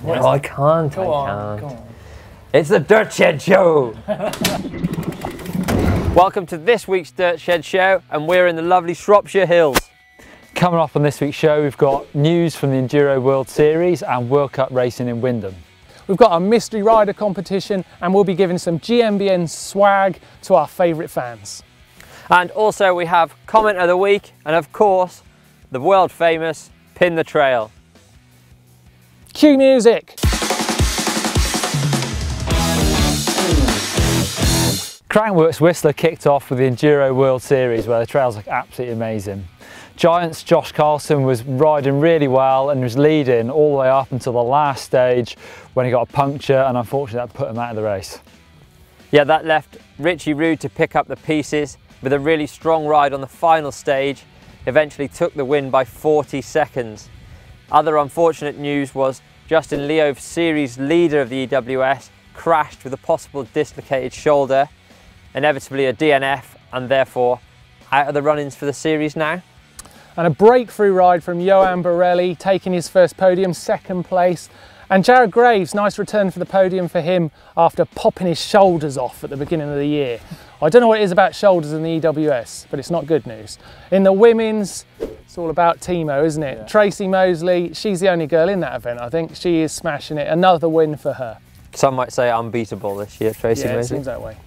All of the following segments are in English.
No, I can't. Go on. It's the Dirt Shed Show. Welcome to this week's Dirt Shed Show, and we're in the lovely Shropshire Hills. Coming up on this week's show, we've got news from the Enduro World Series and World Cup racing in Windham. We've got a mystery rider competition, and we'll be giving some GMBN swag to our favourite fans. And also we have comment of the week, and of course, the world famous Pin the Trail. Cue music. Crankworx Whistler kicked off with the Enduro World Series, where the trails look absolutely amazing. Giant's Josh Carlson was riding really well and was leading all the way up until the last stage when he got a puncture, and unfortunately that put him out of the race. Yeah, that left Richie Rude to pick up the pieces with a really strong ride on the final stage. Eventually took the win by 40 seconds. Other unfortunate news was Justin Leo, series leader of the EWS, crashed with a possible dislocated shoulder, inevitably a DNF, and therefore out of the run-ins for the series now. And a breakthrough ride from Johan Borelli, taking his first podium, second place. And Jared Graves, nice return for the podium for him after popping his shoulders off at the beginning of the year. I don't know what it is about shoulders in the EWS, but it's not good news. In the women's, it's all about Timo, isn't it? Yeah. Tracy Mosley, she's the only girl in that event, I think. She is smashing it. Another win for her. Some might say unbeatable this year, Tracy Mosley. Yeah, it seems that way.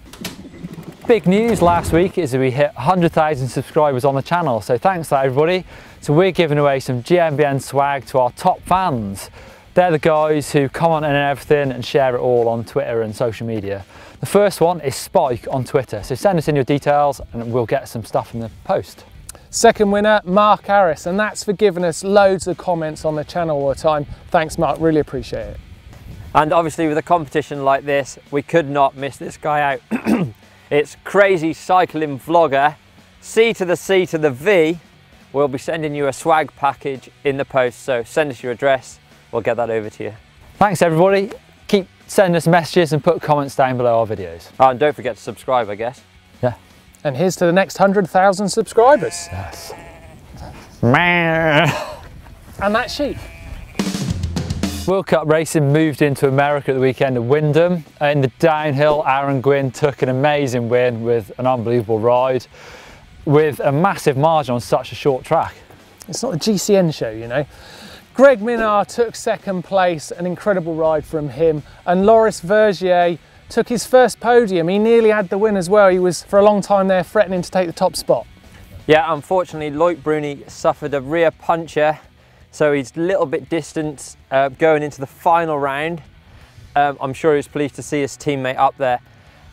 Big news last week is that we hit 100,000 subscribers on the channel, so thanks to that, everybody. So we're giving away some GMBN swag to our top fans. They're the guys who comment on everything and share it all on Twitter and social media. The first one is Spike on Twitter, so send us in your details and we'll get some stuff in the post. Second winner, Mark Harris, and that's for giving us loads of comments on the channel all the time. Thanks, Mark, really appreciate it. And obviously with a competition like this, we could not miss this guy out. It's crazy cycling vlogger, C to the C to the V. We'll be sending you a swag package in the post, so send us your address, we'll get that over to you. Thanks everybody, keep sending us messages and put comments down below our videos. Oh, and don't forget to subscribe, I guess. Yeah. And here's to the next 100,000 subscribers. Yes. And that sheep. World Cup racing moved into America at the weekend at Windham. In the downhill, Aaron Gwynn took an amazing win with an unbelievable ride with a massive margin on such a short track. It's not a GCN show, you know. Greg Minnaar took second place, an incredible ride from him, and Loris Vergier took his first podium. He nearly had the win as well. He was for a long time there threatening to take the top spot. Yeah, unfortunately Loic Bruni suffered a rear puncture, so he's a little bit distant going into the final round. I'm sure he was pleased to see his teammate up there.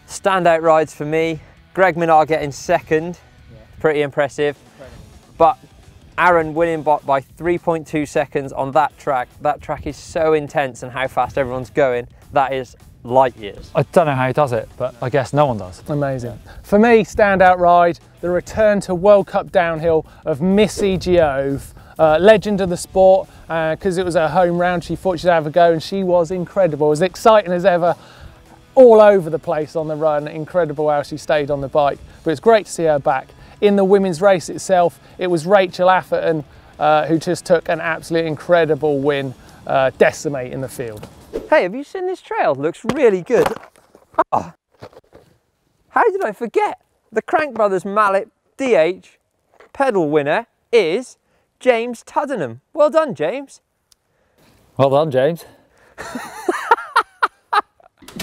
Standout rides for me, Greg Minnaar getting second, pretty impressive. But Aaron winning by 3.2 seconds on that track. That track is so intense, and how fast everyone's going, that is light years. I don't know how he does it, but I guess no one does. Amazing. For me, standout ride, the return to World Cup downhill of Missy Giove. Legend of the sport, because it was her home round. She thought she'd have a go, and she was incredible, as exciting as ever, all over the place on the run. Incredible how she stayed on the bike, but it's great to see her back. In the women's race itself, it was Rachel Atherton who just took an absolutely incredible win, decimating the field. Hey, have you seen this trail? Looks really good. Oh, how did I forget? The Crank Brothers Mallet DH pedal winner is James Tuddenham. Well done, James. Well done, James.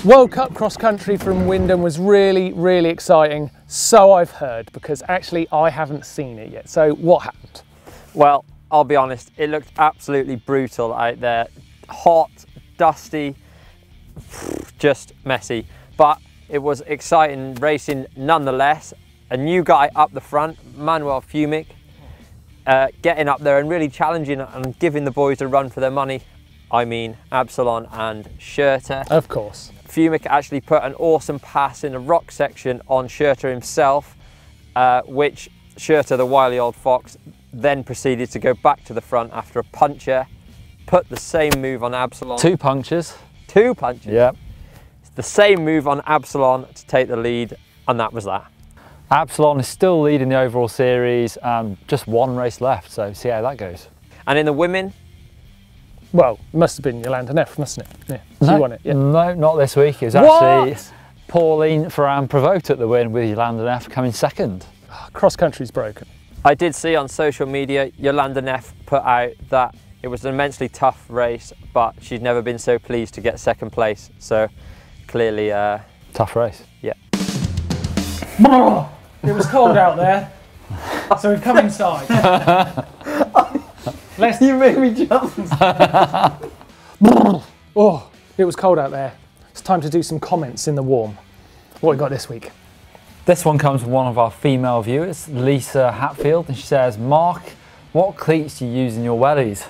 World Cup cross country from Windham was really, really exciting. So I've heard, because actually I haven't seen it yet. So what happened? Well, I'll be honest, it looked absolutely brutal out there. Hot, dusty, just messy. But it was exciting racing nonetheless. A new guy up the front, Manuel Fumic, getting up there and really challenging and giving the boys a run for their money. I mean Absalon and Schurter. Of course. Fumic actually put an awesome pass in the rock section on Schurter himself, which Schurter, the wily old fox, then proceeded to go back to the front after a puncture, put the same move on Absalon. Two punctures. Two punches. Yeah. The same move on Absalon to take the lead, and that was that. Absalon is still leading the overall series, just one race left, so see how that goes. And in the women, Well, it must have been Yolanda Neff, mustn't it? Yeah, No, she won it. Yeah. no, not this week. It was What? actually Pauline Ferran-Prevost took the win with Yolanda Neff coming second. Cross country's broken. I did see on social media, Yolanda Neff put out that it was an immensely tough race, but she'd never been so pleased to get second place. So clearly, Tough race. yeah. It was cold out there, so we've come inside. You made me jump. Oh, it was cold out there. It's time to do some comments in the warm. What we got this week? This one comes from one of our female viewers, Lisa Hatfield, and she says, Mark, what cleats do you use in your wellies?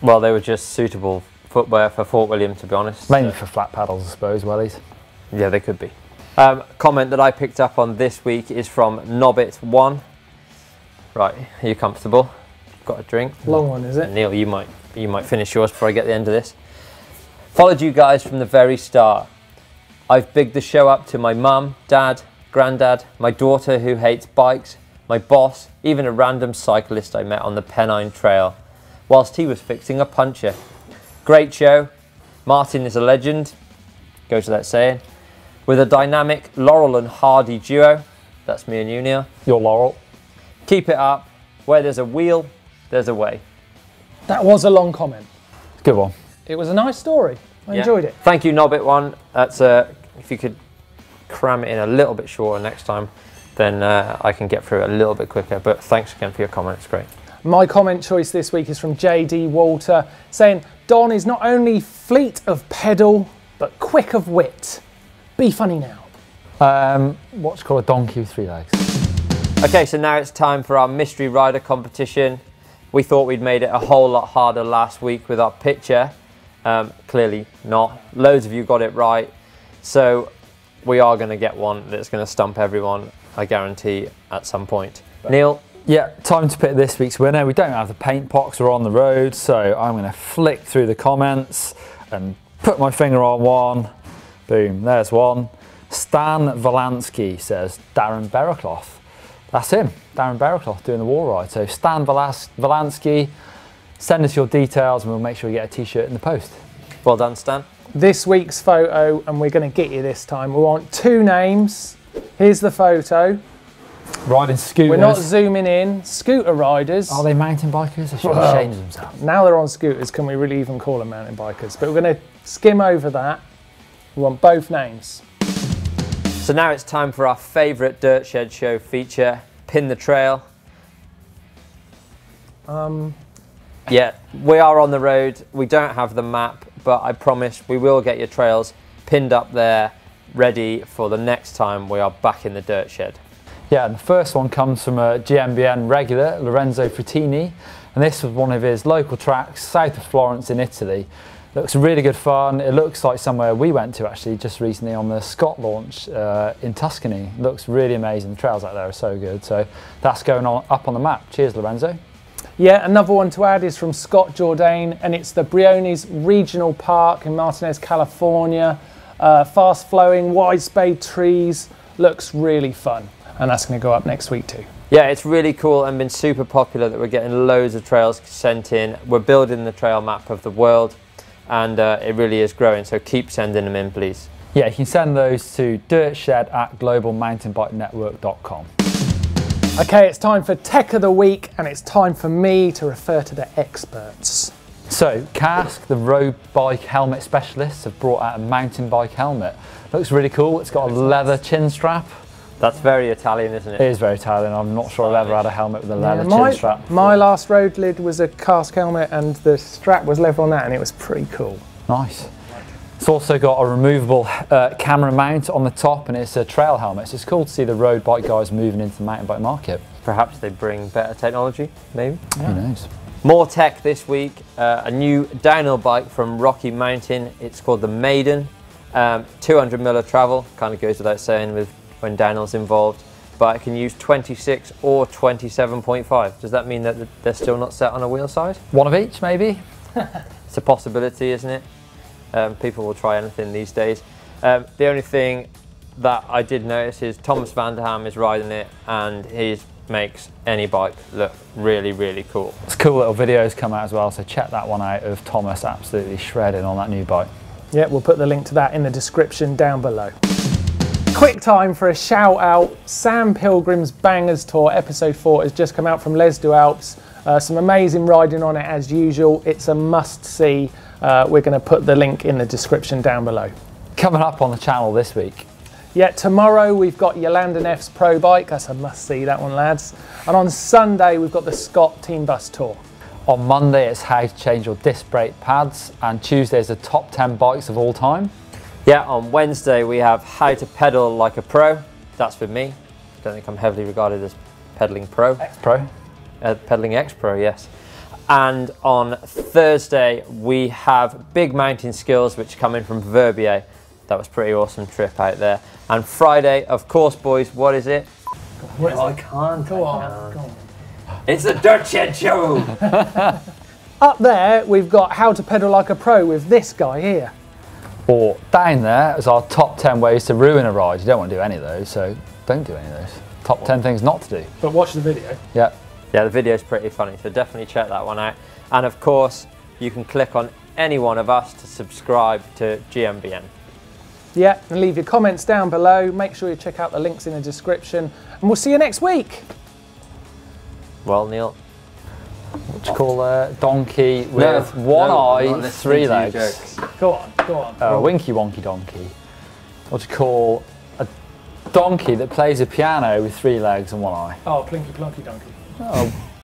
Well, they were just suitable footwear for Fort William, to be honest. Mainly for flat paddles, I suppose, wellies. Yeah, they could be. Comment that I picked up on this week is from Nobbit1. Right, are you comfortable? Got a drink? Long one, is it? Neil, you might finish yours before I get the end of this. Followed you guys from the very start. I've bigged the show up to my mum, dad, granddad, my daughter who hates bikes, my boss, even a random cyclist I met on the Pennine Trail, whilst he was fixing a puncture. Great show. Martin is a legend, goes without saying. With a dynamic Laurel and Hardy duo, that's me and you, Neil. Your Laurel. Keep it up. Where there's a wheel, there's a way. That was a long comment. Good one. It was a nice story. I enjoyed it. Thank you, Nobbit1. That's if you could cram it in a little bit shorter next time, then I can get through it a little bit quicker. But thanks again for your comment. It's great. My comment choice this week is from JD Walter, saying Don is not only fleet of pedal, but quick of wit. Be funny now. What's called a donkey with 3 legs. Okay, so now it's time for our mystery rider competition. We thought we'd made it a whole lot harder last week with our picture. Clearly not. Loads of you got it right. So we are going to get one that's going to stump everyone, I guarantee, at some point. Neil? Yeah, time to pick this week's winner. We don't have the paint box, we're on the road, so I'm going to flick through the comments and put my finger on one. Boom, there's one. Stan Valansky says Darren Berracloth. That's him, Darren Berracloth doing the wall ride. So Stan Valansky, send us your details and we'll make sure you get a t-shirt in the post. Well done, Stan. This week's photo, and we're going to get you this time. We want 2 names. Here's the photo. Riding scooters. We're not zooming in. Scooter riders. Are they mountain bikers? They should have changed themselves. Now they're on scooters, can we really even call them mountain bikers? But we're going to skim over that. We want both names. So now it's time for our favourite Dirt Shed Show feature, Pin the Trail. Yeah, we are on the road. We don't have the map, but I promise we will get your trails pinned up there, ready for the next time we are back in the Dirt Shed. Yeah, and the first one comes from a GMBN regular, Lorenzo Frittini, and this was one of his local tracks south of Florence in Italy. Looks really good fun. It looks like somewhere we went to actually just recently on the Scott launch in Tuscany. Looks really amazing. The trails out there are so good. So that's going on up on the map. Cheers, Lorenzo. Yeah, another one to add is from Scott Jourdain, and it's the Briones Regional Park in Martinez, California. Fast flowing, wide spade trees. Looks really fun. And that's going to go up next week too. Yeah, it's really cool and been super popular that we're getting loads of trails sent in. We're building the trail map of the world, and it really is growing, so keep sending them in, please. Yeah, you can send those to dirtshed@globalmountainbikenetwork.com. Okay, it's time for Tech of the Week, and it's time for me to refer to the experts. So, Kask, the road bike helmet specialists, have brought out a mountain bike helmet. Looks really cool. It's got a leather chin strap. That's very Italian, isn't it? It is very Italian. I'm not sure I've ever had a helmet with a leather chin strap. My last road lid was a Kask helmet, and the strap was leather on that, and it was pretty cool. Nice. It's also got a removable camera mount on the top, and it's a trail helmet. So it's cool to see the road bike guys moving into the mountain bike market. Perhaps they bring better technology, maybe? Yeah. Who knows? More tech this week. A new downhill bike from Rocky Mountain. It's called the Maiden. 200mm of travel, kind of goes without saying with when downhill's involved, but it can use 26 or 27.5. Does that mean that they're still not set on a wheel size? One of each, maybe? It's a possibility, isn't it? People will try anything these days. The only thing that I did notice is Thomas Vanderham is riding it, and he's makes any bike look really, really cool. It's cool little videos come out as well, so check that one out of Thomas absolutely shredding on that new bike. Yeah, we'll put the link to that in the description down below. Quick time for a shout out. Sam Pilgrim's Bangers Tour episode 4 has just come out from Les Deux Alpes. Some amazing riding on it as usual. It's a must see. We're going to put the link in the description down below. Coming up on the channel this week. Yeah, tomorrow we've got Yolanda Neff's Pro Bike. That's a must see, that one, lads. And on Sunday we've got the Scott Team Bus Tour. On Monday it's how to change your disc brake pads, and Tuesday is the top 10 bikes of all time. Yeah, on Wednesday we have how to pedal like a pro. That's for me. Don't think I'm heavily regarded as pedaling pro. X-Pro. Pedaling X-Pro, yes. And on Thursday we have Big Mountain Skills, which come in from Verbier. That was a pretty awesome trip out there. And Friday, of course, boys, what is it? I can't. Go on. It's the Dirt Shed Show! Up there we've got how to pedal like a pro with this guy here. Or down there is our top 10 ways to ruin a ride. You don't want to do any of those, so don't do any of those. Top 10 things not to do. But watch the video. Yeah. Yeah, the video's pretty funny, so definitely check that one out. And of course, you can click on any one of us to subscribe to GMBN. Yeah, and leave your comments down below. Make sure you check out the links in the description, and we'll see you next week. Well, Neil. What do you call a donkey with one eye, 3 legs? Go on. Winky wonky donkey. What do you call a donkey that plays a piano with 3 legs and 1 eye? Oh, Plinky Plonky Donkey. Oh,